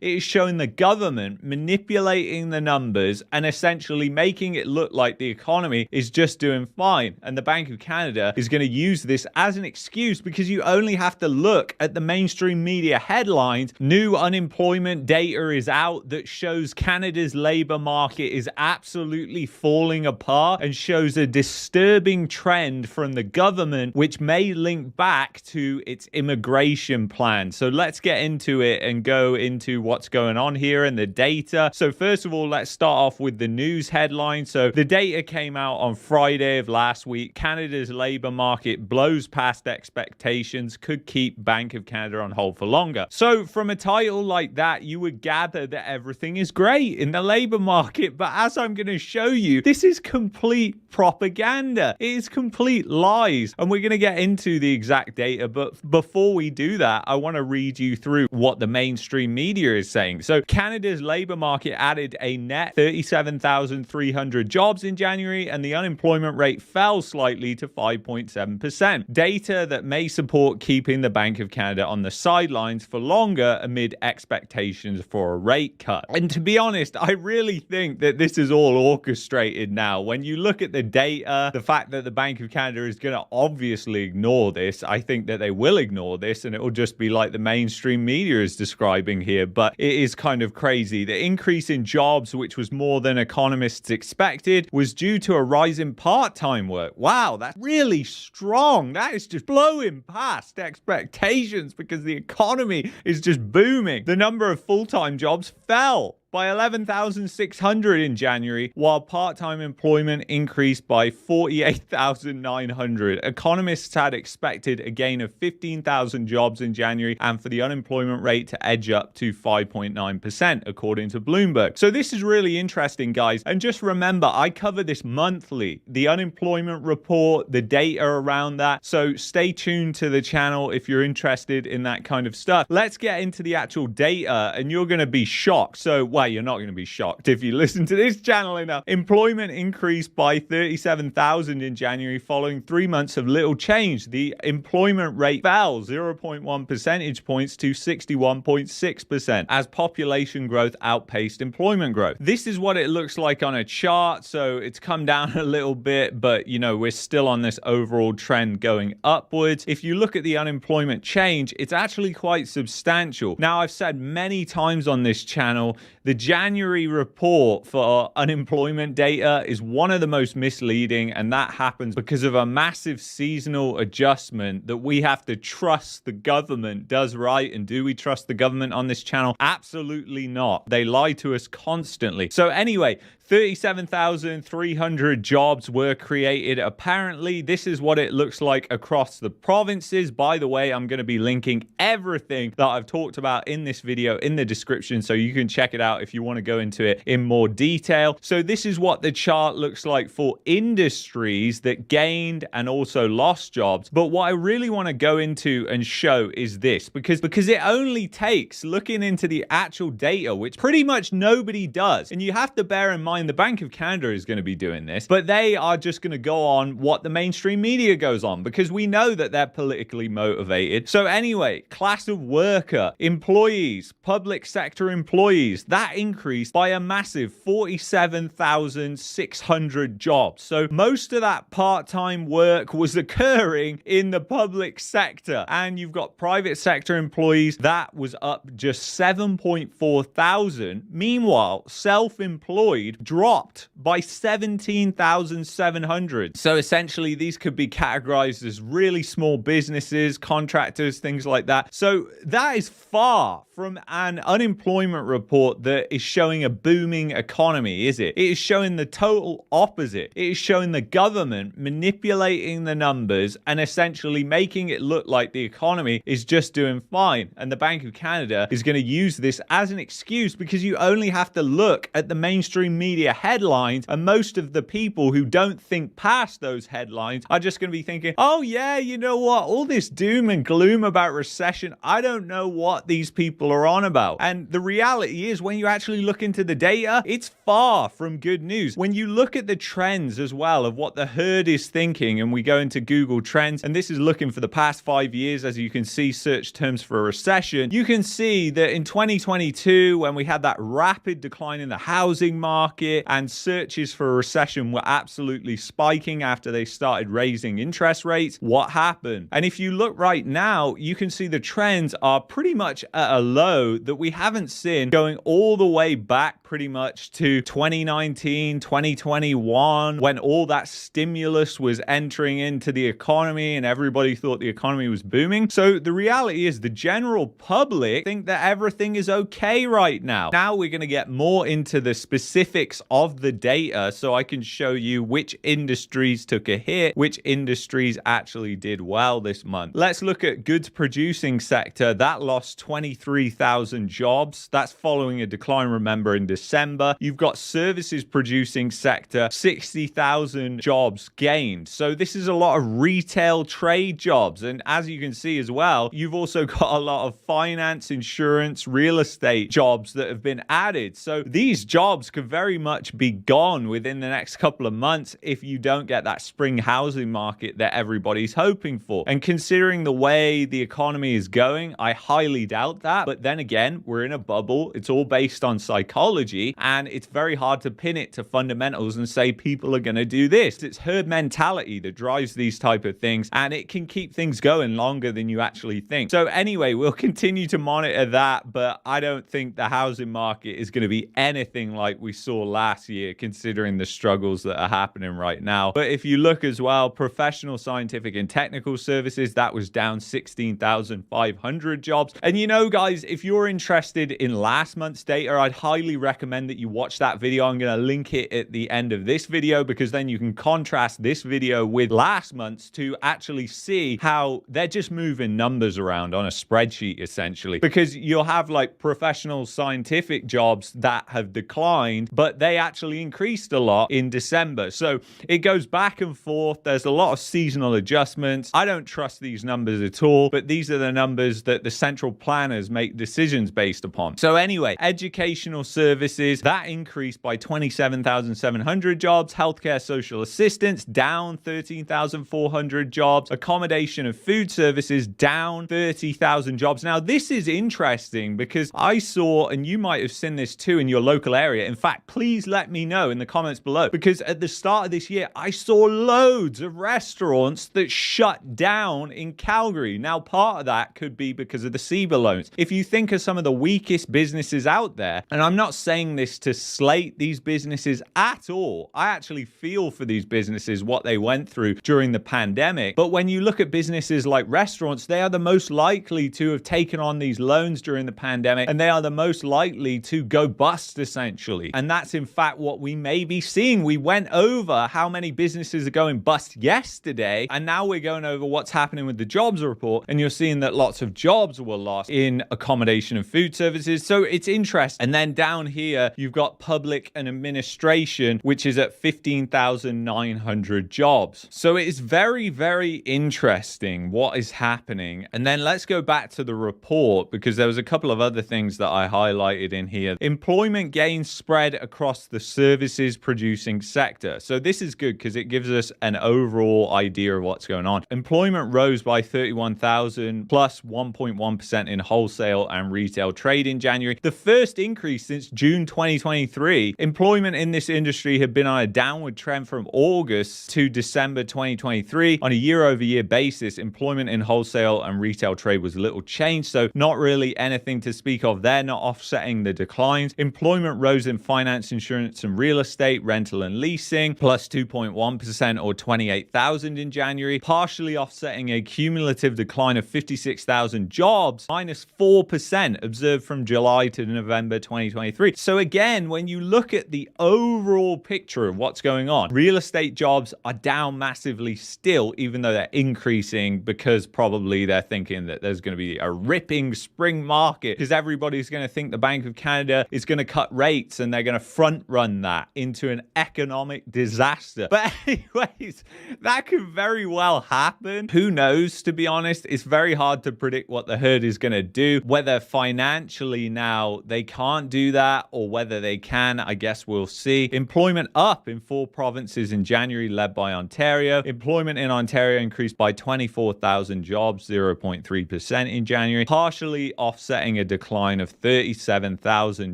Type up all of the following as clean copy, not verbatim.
It is showing the government manipulating the numbers and essentially making it look like the economy is just doing fine. And the Bank of Canada is going to use this as an excuse because you only have to look at the mainstream media headlines. New unemployment data is out that shows Canada's labor market is absolutely falling apart and shows a disturbing trend from the government, which may link back to its immigration plan. So let's get into it and go into what's going on here and the data. So first of all, let's start off with the news headline. So the data came out on Friday of last week. Canada's labor market blows past expectations, could keep Bank of Canada on hold for longer. So from a title like that, you would gather that everything is great in the labor market. But as I'm going to show you, this is complete propaganda. It is complete lies. And we're going to get into the exact data. But before we do that, I want to read you through what the mainstream media is saying. So Canada's labor market added a net 37,300 jobs in January, and the unemployment rate fell slightly to 5.7%. Data that may support keeping the Bank of Canada on the sidelines for longer amid expectations for a rate cut. And to be honest, I really think that this is all orchestrated now. When you look at the data, the fact that the Bank of Canada is going to obviously ignore this, I think that they will ignore this and it will just be like the mainstream media is describing here. But it is kind of crazy. The increase in jobs, which was more than economists expected, was due to a rise in part-time work. Wow, that's really strong. That is just blowing past expectations because the economy is just booming. The number of full-time jobs fell by 11,600 in January, while part-time employment increased by 48,900. Economists had expected a gain of 15,000 jobs in January and for the unemployment rate to edge up to 5.9%, according to Bloomberg. So this is really interesting, guys. And just remember, I cover this monthly, the unemployment report, the data around that. So stay tuned to the channel if you're interested in that kind of stuff. Let's get into the actual data and you're going to be shocked. So, well, you're not going to be shocked if you listen to this channel enough. Employment increased by 37,000 in January following 3 months of little change. The employment rate fell 0.1 percentage points to 61.6% as population growth outpaced employment growth. This is what it looks like on a chart. So it's come down a little bit, but you know, we're still on this overall trend going upwards. If you look at the unemployment change, it's actually quite substantial. Now, I've said many times on this channel, the January report for unemployment data is one of the most misleading, and that happens because of a massive seasonal adjustment that we have to trust the government does right. And do we trust the government on this channel? Absolutely not. They lie to us constantly. So anyway, 37,300 jobs were created. Apparently, this is what it looks like across the provinces. By the way, I'm going to be linking everything that I've talked about in this video in the description, so you can check it out if you want to go into it in more detail. So this is what the chart looks like for industries that gained and also lost jobs. But what I really want to go into and show is this, because it only takes looking into the actual data, which pretty much nobody does. And you have to bear in mind the Bank of Canada is going to be doing this, but they are just going to go on what the mainstream media goes on because we know that they're politically motivated. So anyway, class of worker, employees, public sector employees, that increased by a massive 47,600 jobs. So most of that part-time work was occurring in the public sector, and you've got private sector employees that was up just 7.4 thousand. Meanwhile, self-employed dropped by 17,700. So essentially, these could be categorized as really small businesses, contractors, things like that. So that is far from an unemployment report that is showing a booming economy, is it? It is showing the total opposite. It is showing the government manipulating the numbers and essentially making it look like the economy is just doing fine. And the Bank of Canada is going to use this as an excuse because you only have to look at the mainstream media media headlines, and most of the people who don't think past those headlines are just going to be thinking, oh yeah, you know what, all this doom and gloom about recession, I don't know what these people are on about. And the reality is, when you actually look into the data, it's far from good news. When you look at the trends as well of what the herd is thinking, and we go into Google Trends, and this is looking for the past 5 years, as you can see, search terms for a recession, you can see that in 2022, when we had that rapid decline in the housing market and searches for a recession were absolutely spiking after they started raising interest rates, what happened? And if you look right now, you can see the trends are pretty much at a low that we haven't seen going all the way back pretty much to 2019, 2021, when all that stimulus was entering into the economy and everybody thought the economy was booming. So the reality is the general public think that everything is okay right now. Now we're going to get more into the specifics of the data so I can show you which industries took a hit, which industries actually did well this month. Let's look at goods producing sector. That lost 23,000 jobs. That's following a decline, remember, in December. You've got services producing sector, 60,000 jobs gained. So this is a lot of retail trade jobs. And as you can see as well, you've also got a lot of finance, insurance, real estate jobs that have been added. So these jobs could very much be gone within the next couple of months if you don't get that spring housing market that everybody's hoping for. And considering the way the economy is going, I highly doubt that. But then again, we're in a bubble. It's all based on psychology, and it's very hard to pin it to fundamentals and say people are going to do this. It's herd mentality that drives these type of things, and it can keep things going longer than you actually think. So anyway, we'll continue to monitor that, but I don't think the housing market is going to be anything like we saw last year, considering the struggles that are happening right now. But if you look as well, professional, scientific, and technical services, that was down 16,500 jobs. And you know, guys, if you're interested in last month's data, I'd highly recommend that you watch that video. I'm going to link it at the end of this video, because then you can contrast this video with last month's to actually see how they're just moving numbers around on a spreadsheet, essentially. Because you'll have like professional scientific jobs that have declined, but they actually increased a lot in December. So it goes back and forth. There's a lot of seasonal adjustments. I don't trust these numbers at all, but these are the numbers that the central planners make decisions based upon. So anyway, educational services, that increased by 27,700 jobs. Healthcare social assistance, down 13,400 jobs. Accommodation and food services, down 30,000 jobs. Now, this is interesting because I saw, and you might have seen this too in your local area. In fact, please let me know in the comments below, because at the start of this year, I saw loads of restaurants that shut down in Calgary. Now, part of that could be because of the CEBA loans. If you think of some of the weakest businesses out there, and I'm not saying this to slate these businesses at all, I actually feel for these businesses, what they went through during the pandemic. But when you look at businesses like restaurants, they are the most likely to have taken on these loans during the pandemic, and they are the most likely to go bust, essentially. And that's in fact what we may be seeing. We went over how many businesses are going bust yesterday, and now we're going over what's happening with the jobs report, and you're seeing that lots of jobs were lost in accommodation and food services. So it's interesting. And then down here, you've got public and administration, which is at 15,900 jobs. So it is very, very interesting what is happening. And then let's go back to the report, because there was a couple of other things that I highlighted in here. Employment gains spread across the services producing sector. So this is good because it gives us an overall idea of what's going on. Employment rose by 31,000 plus 1.1% in wholesale and retail trade in January. The first increase since June 2023. Employment in this industry had been on a downward trend from August to December 2023. On a year-over-year basis, employment in wholesale and retail trade was little changed, so not really anything to speak of there, not offsetting the declines. Employment rose in finance, insurance, and real estate, rental and leasing, plus 2.1% or 28,000 in January, partially offsetting a cumulative decline of 56,000 jobs, minus 4% observed from July to November 2023. So again, when you look at the overall picture of what's going on, real estate jobs are down massively still, even though they're increasing because probably they're thinking that there's going to be a ripping spring market because everybody's going to think the Bank of Canada is going to cut rates and they're going to front run that into an economic disaster. But anyways, that could very well happen. Who knows, to be honest? It's very hard to predict what the herd is going to do. Whether financially now they can't do that or whether they can, I guess we'll see. Employment up in 4 provinces in January, led by Ontario. Employment in Ontario increased by 24,000 jobs, 0.3% in January, partially offsetting a decline of 37,000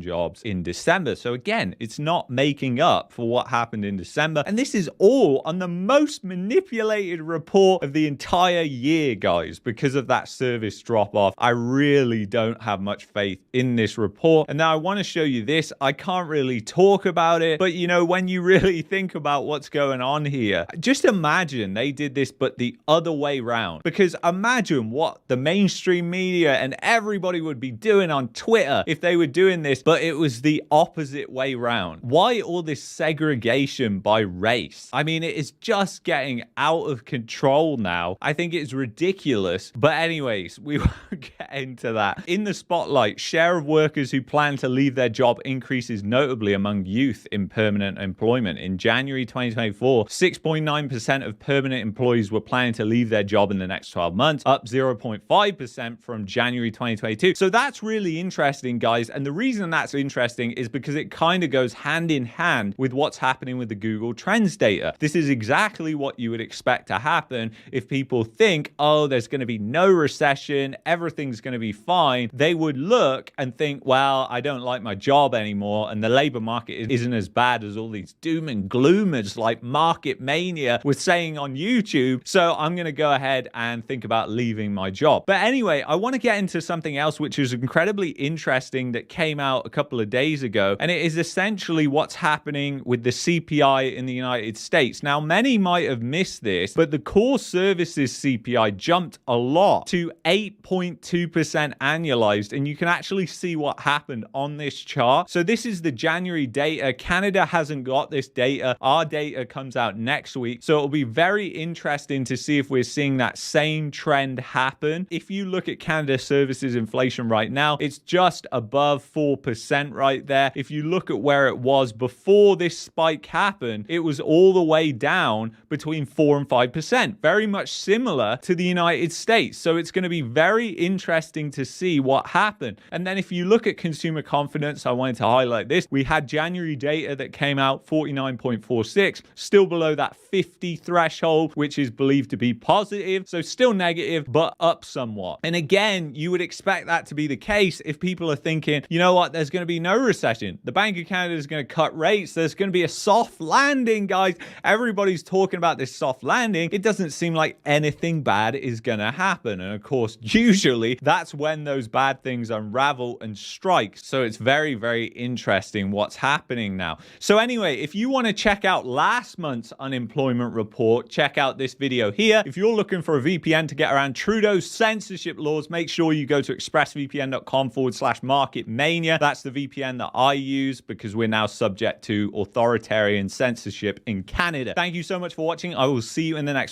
jobs in December. So again, it's not making up for what happened in December. And this is all on the most manipulated report of the entire year, guys, because of that service drop-off. I really don't have much faith in this report. And now I want to show you this. I can't really talk about it, but you know, when you really think about what's going on here, just imagine they did this, but the other way round. Because imagine what the mainstream media and everybody would be doing on Twitter if they were doing this, but it was the opposite way round. Why all this segregation by race? I mean, it is just getting out of control now. I think it's ridiculous. But anyways, we won't get into that. In the spotlight, share of workers who plan to leave their job increases notably among youth in permanent employment. In January 2024, 6.9% of permanent employees were planning to leave their job in the next 12 months, up 0.5% from January 2022. So that's really interesting, guys. And the reason that's interesting is because it kind of goes hand in hand with what's happening with the Google Trends data. This is exactly what you would expect to happen if people think, oh, there's going to be no recession, everything's going to be fine. They would look and think, well, I don't like my job anymore, and the labor market isn't as bad as all these doom and gloomers like Market Mania was saying on YouTube, so I'm going to go ahead and think about leaving my job. But anyway, I want to get into something else which is incredibly interesting that came out a couple of days ago, and it is essentially what's happening with the CPI in the United States. Now, many might have missed this, but the core services CPI jumped a lot to 8.2% annualized, and you can actually see what happened on this chart. So this is the January data. Canada hasn't got this data. Our data comes out next week, so it'll be very interesting to see if we're seeing that same trend happen. If you look at Canada services inflation right now, it's just above 4% right there. If you look at where it was before this spike happened, it was all the way down between 4 and 5%, very much similar to the United States. So it's going to be very interesting to see what happened. And then if you look at consumer confidence, I wanted to highlight this. We had January data that came out 49.46, still below that 50 threshold, which is believed to be positive. So still negative, but up somewhat. And again, you would expect that to be the case if people are thinking, you know what, there's going to be no recession. The Bank of Canada is going to cut rates. There's going to be a soft landing, guys. Everybody's talking about this soft landing. It doesn't seem like anything bad is going to happen. And of course, usually that's when those bad things unravel and strike. So it's very, very interesting what's happening now. So anyway, if you want to check out last month's unemployment report, check out this video here. If you're looking for a VPN to get around Trudeau's censorship laws, make sure you go to expressvpn.com/marketmania. That's the VPN that I use because we're now subject to authoritarian censorship in Canada. Thank you so much for watching. I will see you in the next